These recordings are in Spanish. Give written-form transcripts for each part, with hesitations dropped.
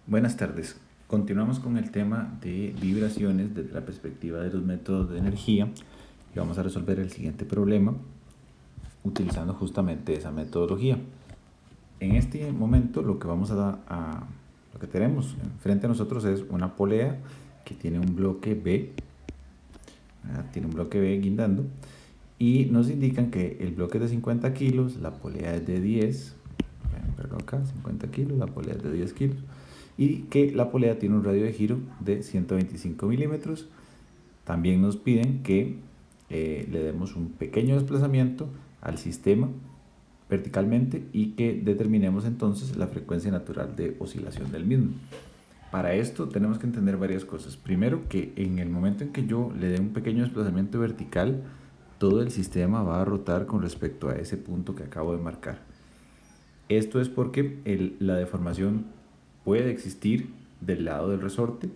Buenas tardes. Continuamos con el tema de vibraciones desde la perspectiva de los métodos de energía y vamos a resolver el siguiente problema utilizando justamente esa metodología. En este momento lo que lo que tenemos frente a nosotros es una polea que tiene un bloque B, ¿verdad? Tiene un bloque B guindando y nos indican que el bloque es de 50 kilos, la polea es de 10, verlo acá, 50 kilos, la polea es de 10 kilos y que la polea tiene un radio de giro de 125 milímetros. También nos piden que le demos un pequeño desplazamiento al sistema verticalmente y que determinemos entonces la frecuencia natural de oscilación del mismo. Para esto tenemos que entender varias cosas. Primero, que en el momento en que yo le dé un pequeño desplazamiento vertical, todo el sistema va a rotar con respecto a ese punto que acabo de marcar. Esto es porque la deformación puede existir del lado del resorte.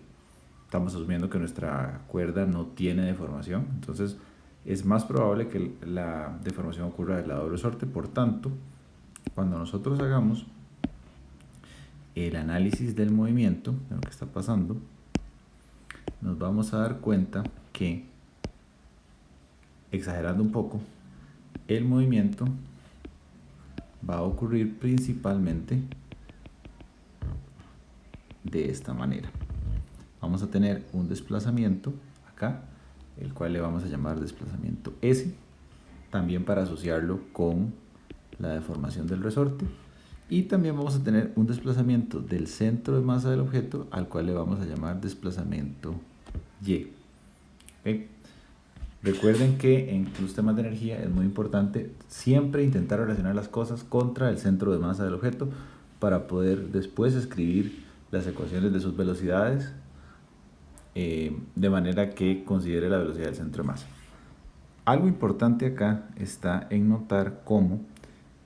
Estamos asumiendo que nuestra cuerda no tiene deformación, entonces es más probable que la deformación ocurra del lado del resorte. Por tanto, cuando nosotros hagamos el análisis del movimiento, de lo que está pasando, nos vamos a dar cuenta que, exagerando un poco, el movimiento va a ocurrir principalmente de esta manera. Vamos a tener un desplazamiento acá, el cual le vamos a llamar desplazamiento S, también para asociarlo con la deformación del resorte. Y también vamos a tener un desplazamiento del centro de masa del objeto, al cual le vamos a llamar desplazamiento Y. ¿Okay? Recuerden que en los temas de energía es muy importante siempre intentar relacionar las cosas contra el centro de masa del objeto para poder después escribir las ecuaciones de sus velocidades de manera que considere la velocidad del centro de masa. Algo importante acá está en notar cómo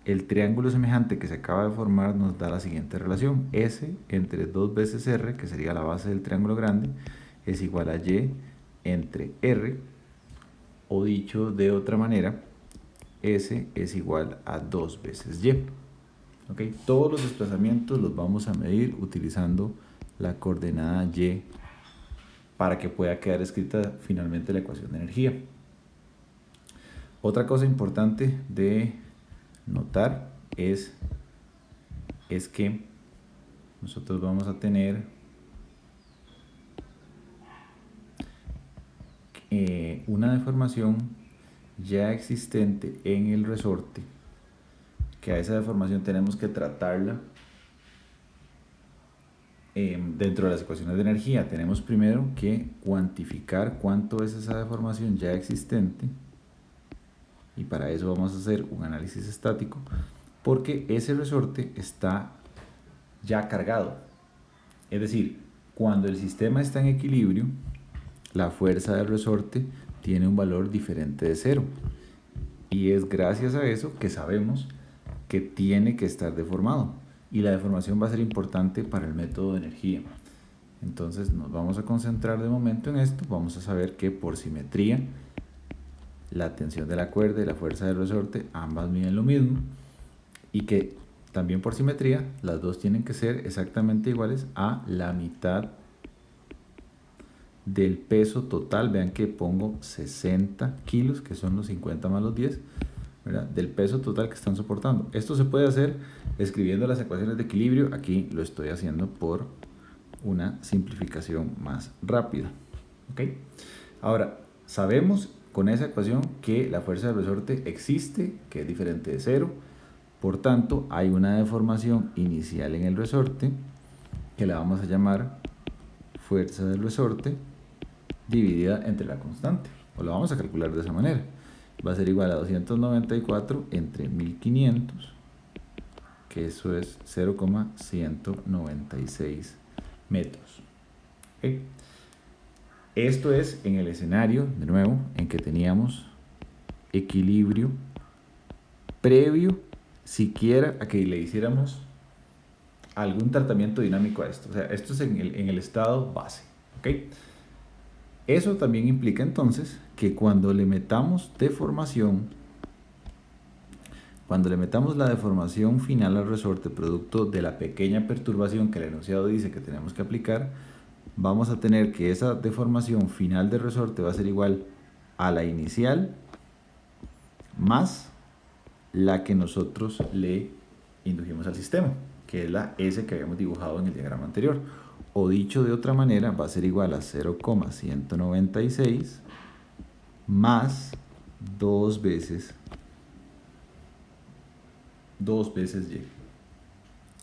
el triángulo semejante que se acaba de formar nos da la siguiente relación: S entre 2 veces R, que sería la base del triángulo grande, es igual a Y entre R, o dicho de otra manera, S es igual a 2 veces Y. ¿Okay? Todos los desplazamientos los vamos a medir utilizando la coordenada Y para que pueda quedar escrita finalmente la ecuación de energía. Otra cosa importante de notar es que nosotros vamos a tener una deformación ya existente en el resorte, que a esa deformación tenemos que tratarla dentro de las ecuaciones de energía. Tenemos primero que cuantificar cuánto es esa deformación ya existente, y para eso vamos a hacer un análisis estático, porque ese resorte está ya cargado. Es decir, cuando el sistema está en equilibrio, la fuerza del resorte tiene un valor diferente de 0. Y es gracias a eso que sabemos que tiene que estar deformado. Y la deformación va a ser importante para el método de energía. Entonces nos vamos a concentrar de momento en esto. Vamos a saber que por simetría, la tensión de la cuerda y la fuerza del resorte ambas miden lo mismo. Y que también por simetría, las dos tienen que ser exactamente iguales a la mitad del peso total. Vean que pongo 60 kilos, que son los 50 más los 10, ¿verdad? Del peso total que están soportando. Esto se puede hacer escribiendo las ecuaciones de equilibrio. Aquí lo estoy haciendo por una simplificación más rápida. ¿Okay? Ahora, sabemos con esa ecuación que la fuerza del resorte existe, que es diferente de 0. Por tanto, hay una deformación inicial en el resorte que la vamos a llamar fuerza del resorte dividida entre la constante, o la vamos a calcular de esa manera. Va a ser igual a 294 entre 1500, que eso es 0,196 metros. ¿Okay? Esto es en el escenario, de nuevo, en que teníamos equilibrio previo siquiera a que le hiciéramos algún tratamiento dinámico a esto. O sea, esto es en el estado base. ¿Okay? Eso también implica entonces que cuando le metamos deformación, Cuando le metamos la deformación final al resorte producto de la pequeña perturbación que el enunciado dice que tenemos que aplicar, vamos a tener que esa deformación final del resorte va a ser igual a la inicial más la que nosotros le indujimos al sistema, que es la S que habíamos dibujado en el diagrama anterior. O dicho de otra manera, va a ser igual a 0,196 más 2 veces Y.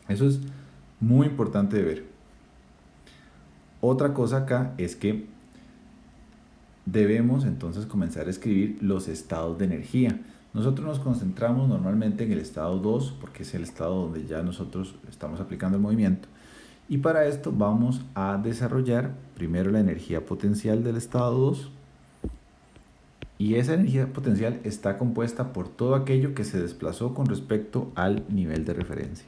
Eso es muy importante de ver. Otra cosa acá es que debemos entonces comenzar a escribir los estados de energía. Nosotros nos concentramos normalmente en el estado 2 porque es el estado donde ya nosotros estamos aplicando el movimiento. Y para esto vamos a desarrollar primero la energía potencial del estado 2. Y esa energía potencial está compuesta por todo aquello que se desplazó con respecto al nivel de referencia.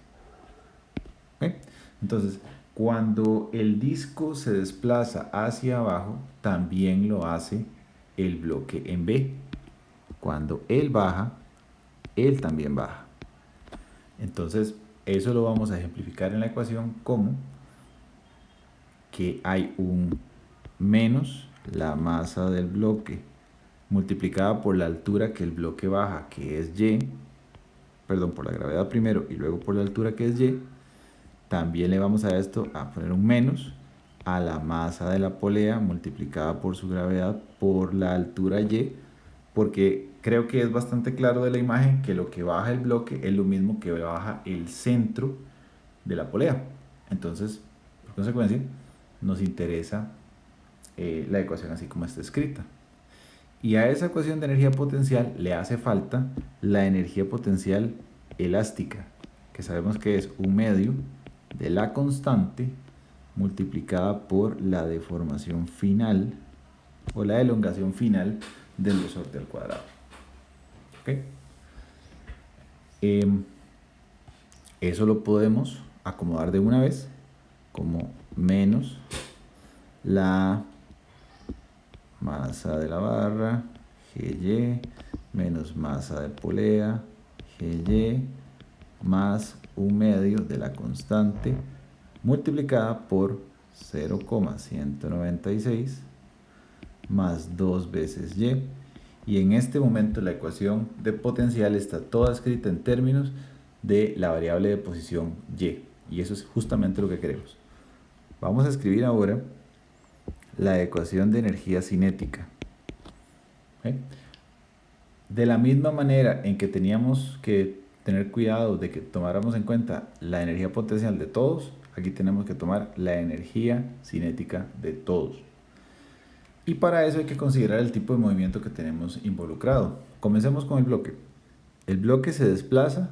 ¿Okay? Entonces, cuando el disco se desplaza hacia abajo, también lo hace el bloque en B. Cuando él baja, él también baja. Entonces, eso lo vamos a ejemplificar en la ecuación como que hay un menos la masa del bloque multiplicada por la altura que el bloque baja, que es Y, perdón, por la gravedad primero y luego por la altura que es Y. También le vamos a esto a poner un menos a la masa de la polea multiplicada por su gravedad por la altura Y, porque creo que es bastante claro de la imagen que lo que baja el bloque es lo mismo que baja el centro de la polea. Entonces, por consecuencia, nos interesa la ecuación así como está escrita. Y a esa ecuación de energía potencial le hace falta la energía potencial elástica, que sabemos que es un medio de la constante multiplicada por la deformación final o la elongación final del resorte al cuadrado. ¿Okay? Eso lo podemos acomodar de una vez como menos la masa de la barra, GY, menos masa de polea, GY, más un medio de la constante multiplicada por 0,196 más 2 veces Y. Y en este momento la ecuación de potencial está toda escrita en términos de la variable de posición Y. Y eso es justamente lo que queremos. Vamos a escribir ahora la ecuación de energía cinética. ¿Okay? De la misma manera en que teníamos que tener cuidado de que tomáramos en cuenta la energía potencial de todos, aquí tenemos que tomar la energía cinética de todos. Y para eso hay que considerar el tipo de movimiento que tenemos involucrado. Comencemos con el bloque. El bloque se desplaza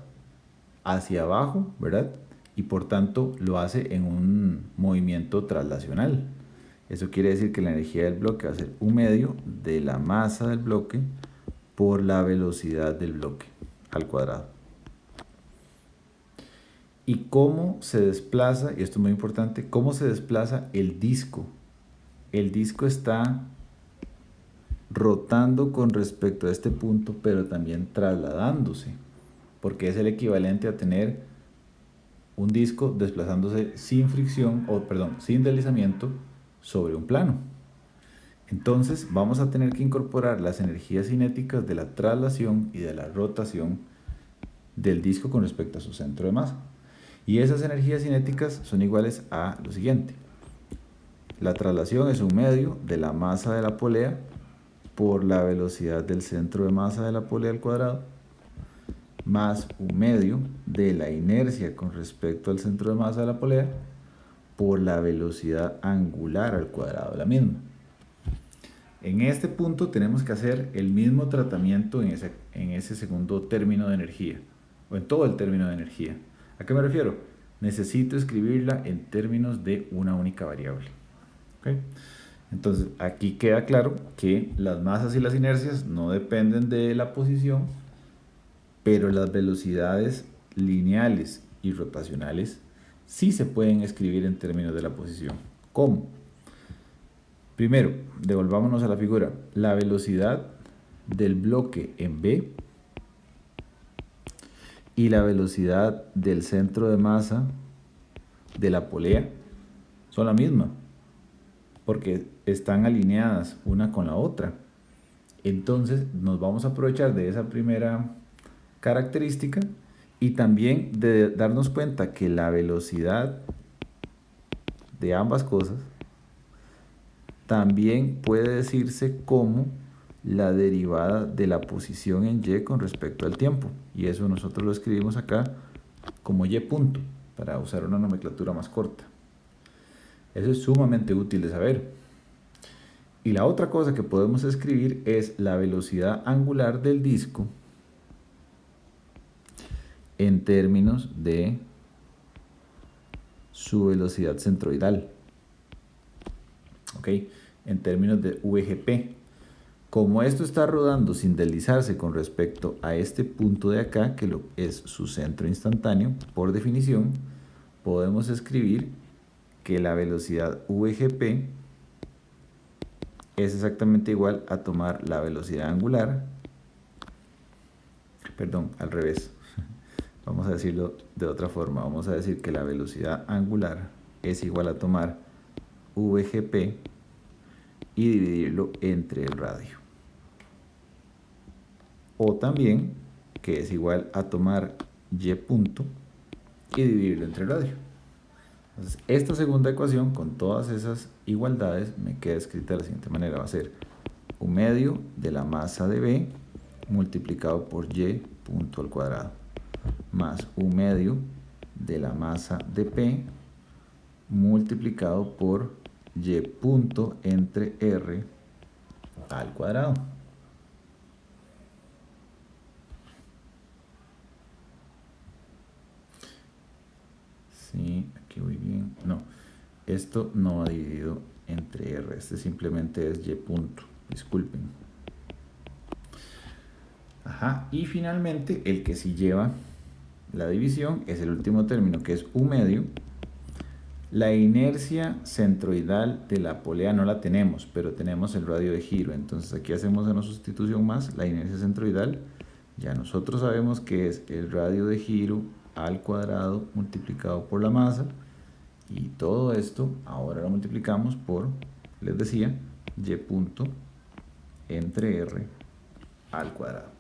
hacia abajo, ¿verdad? Y por tanto lo hace en un movimiento traslacional. Eso quiere decir que la energía del bloque va a ser un medio de la masa del bloque por la velocidad del bloque al cuadrado. ¿Y cómo se desplaza? Y esto es muy importante, ¿cómo se desplaza el disco? El disco está rotando con respecto a este punto, pero también trasladándose, porque es el equivalente a tener un disco desplazándose sin fricción, o perdón, sin deslizamiento sobre un plano. Entonces vamos a tener que incorporar las energías cinéticas de la traslación y de la rotación del disco con respecto a su centro de masa. Y esas energías cinéticas son iguales a lo siguiente. La traslación es un medio de la masa de la polea por la velocidad del centro de masa de la polea al cuadrado, más un medio de la inercia con respecto al centro de masa de la polea por la velocidad angular al cuadrado de la misma. En este punto tenemos que hacer el mismo tratamiento en ese segundo término de energía, o en todo el término de energía. ¿A qué me refiero? Necesito escribirla en términos de una única variable. ¿Okay? Entonces, aquí queda claro que las masas y las inercias no dependen de la posición, pero las velocidades lineales y rotacionales sí se pueden escribir en términos de la posición. ¿Cómo? Primero, devolvámonos a la figura. La velocidad del bloque en B y la velocidad del centro de masa de la polea son la misma, porque están alineadas una con la otra. Entonces nos vamos a aprovechar de esa primera característica y también de darnos cuenta que la velocidad de ambas cosas también puede decirse como la derivada de la posición en y con respecto al tiempo. Y eso nosotros lo escribimos acá como y punto, para usar una nomenclatura más corta. Eso es sumamente útil de saber. Y la otra cosa que podemos escribir es la velocidad angular del disco en términos de su velocidad centroidal. ¿Ok? En términos de VGP. Como esto está rodando sin deslizarse con respecto a este punto de acá, que es su centro instantáneo, por definición, podemos escribir que la velocidad VGP es exactamente igual a tomar la velocidad angular, perdón, al revés, vamos a decirlo de otra forma, vamos a decir que la velocidad angular es igual a tomar VGP y dividirlo entre el radio. O también que es igual a tomar y punto y dividirlo entre el radio. Entonces, esta segunda ecuación con todas esas igualdades me queda escrita de la siguiente manera. Va a ser u medio de la masa de B multiplicado por y punto al cuadrado más u medio de la masa de P multiplicado por y punto entre R al cuadrado. Sí, aquí voy bien. No, esto no va dividido entre R, este simplemente es y punto, disculpen. Ajá, y finalmente el que sí lleva la división es el último término, que es u medio. La inercia centroidal de la polea no la tenemos, pero tenemos el radio de giro. Entonces aquí hacemos una sustitución más, la inercia centroidal. Ya nosotros sabemos que es el radio de giro al cuadrado multiplicado por la masa. Y todo esto ahora lo multiplicamos por, les decía, y punto entre R al cuadrado.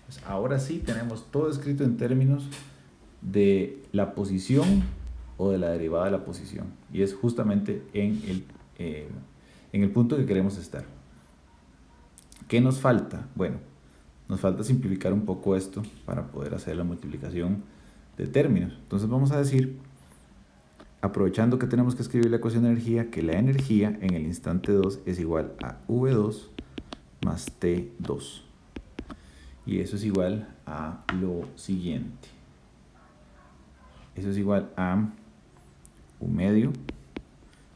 Pues ahora sí tenemos todo escrito en términos de la posición o de la derivada de la posición. Y es justamente en el punto que queremos estar. ¿Qué nos falta? Bueno, nos falta simplificar un poco esto para poder hacer la multiplicación de términos. Entonces vamos a decir, aprovechando que tenemos que escribir la ecuación de energía, que la energía en el instante 2 es igual a V2 más T2. Y eso es igual a lo siguiente. Eso es igual a u medio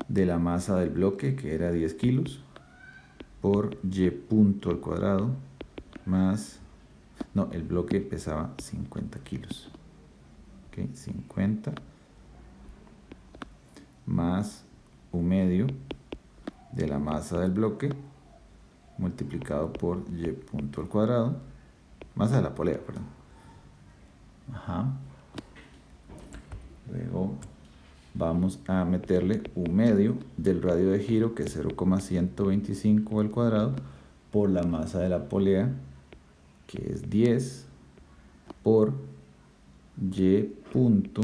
de la masa del bloque, que era 10 kilos, por y punto al cuadrado más, no, el bloque pesaba 50 kilos. ¿Ok? 50 más u medio de la masa del bloque multiplicado por y punto al cuadrado, masa de la polea, perdón. Ajá. Luego vamos a meterle u medio del radio de giro, que es 0,125 al cuadrado, por la masa de la polea, que es 10, por y punto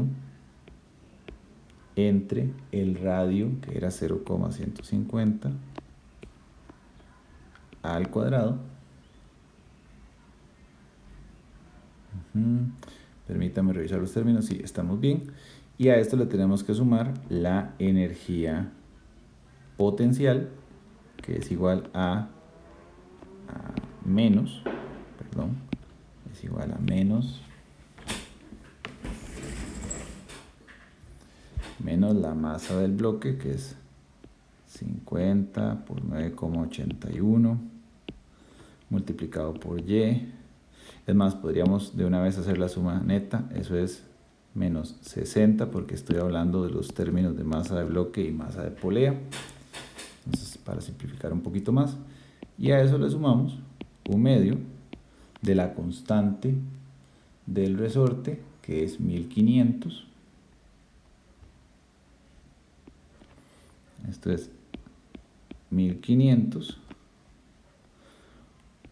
entre el radio, que era 0,150 al cuadrado. Permítame revisar los términos. Sí, estamos bien. Y a esto le tenemos que sumar la energía potencial, que es igual a menos, perdón, es igual a menos la masa del bloque, que es 50 por 9,81 multiplicado por y. Es más, podríamos de una vez hacer la suma neta, eso es menos 60, porque estoy hablando de los términos de masa de bloque y masa de polea. Entonces, para simplificar un poquito más, y a eso le sumamos un medio de la constante del resorte, que es 1500. Esto es 1500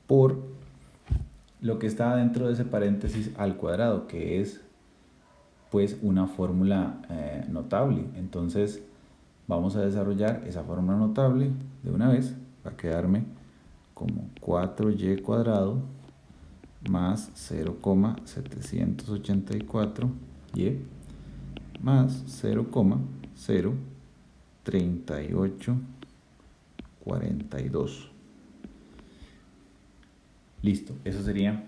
por lo que está dentro de ese paréntesis al cuadrado, que es pues una fórmula notable. Entonces vamos a desarrollar esa fórmula notable de una vez. Va a quedarme como 4y cuadrado más 0,784y más 0,03842. Listo, eso sería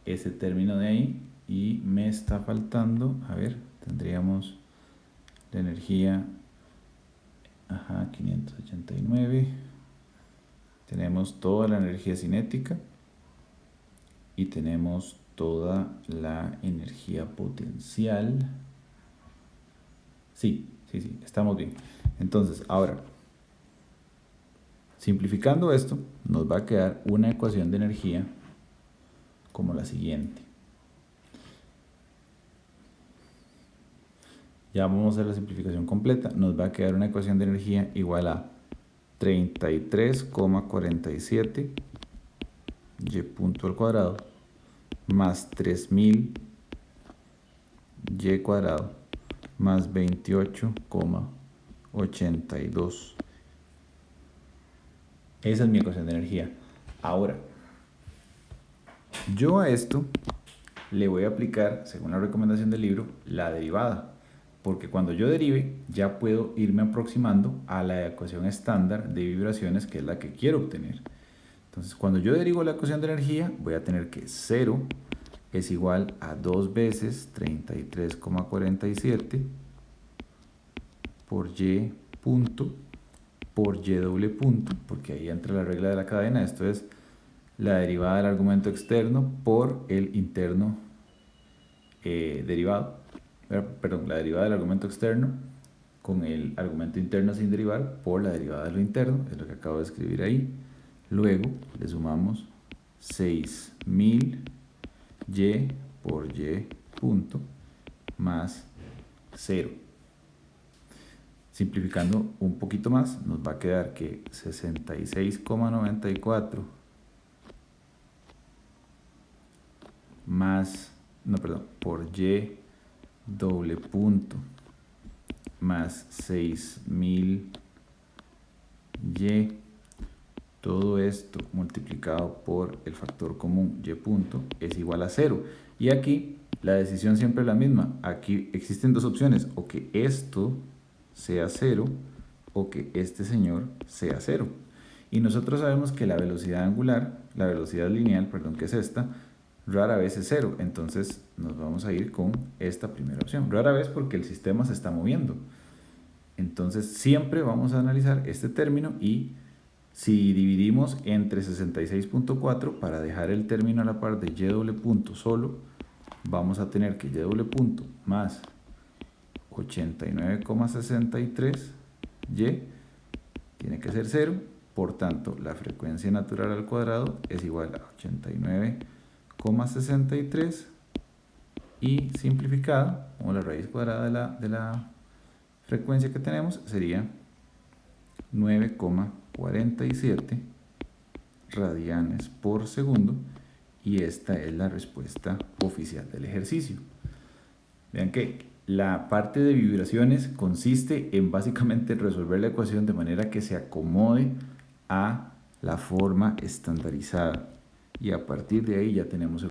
ese término de ahí. Y me está faltando, a ver, tendríamos la energía, 589. Tenemos toda la energía cinética y tenemos toda la energía potencial. Sí, estamos bien. Entonces, ahora, simplificando esto, nos va a quedar una ecuación de energía como la siguiente. Ya vamos a hacer la simplificación completa. Nos va a quedar una ecuación de energía igual a 33,47 y punto al cuadrado más 3000 y cuadrado más 28,82. Esa es mi ecuación de energía. Ahora, yo a esto le voy a aplicar, según la recomendación del libro, la derivada. Porque cuando yo derive, ya puedo irme aproximando a la ecuación estándar de vibraciones, que es la que quiero obtener. Entonces, cuando yo derivo la ecuación de energía, voy a tener que 0 es igual a 2 veces 33,47 por y punto por y doble punto, porque ahí entra la regla de la cadena. Esto es la derivada del argumento externo por el interno derivado. Perdón, la derivada del argumento externo con el argumento interno sin derivar por la derivada de lo interno, es lo que acabo de escribir ahí. Luego le sumamos 6000 y por y punto más 0. Simplificando un poquito más, nos va a quedar que 66,94 más, por y doble punto más 6000 y, todo esto multiplicado por el factor común y punto es igual a 0. Y aquí la decisión siempre es la misma. Aquí existen dos opciones: o que esto sea 0 o que este señor sea 0. Y nosotros sabemos que la velocidad angular, la velocidad lineal, perdón, que es esta, rara vez es 0. Entonces nos vamos a ir con esta primera opción. Rara vez porque el sistema se está moviendo. Entonces siempre vamos a analizar este término, y si dividimos entre 66.4 para dejar el término a la par de y doble punto solo, vamos a tener que y doble punto más 89,63 y tiene que ser 0. Por tanto, la frecuencia natural al cuadrado es igual a 89,63 y simplificada, como la raíz cuadrada de la frecuencia que tenemos, sería 9,47 radianes por segundo, y esta es la respuesta oficial del ejercicio. Vean que la parte de vibraciones consiste en básicamente resolver la ecuación de manera que se acomode a la forma estandarizada, y a partir de ahí ya tenemos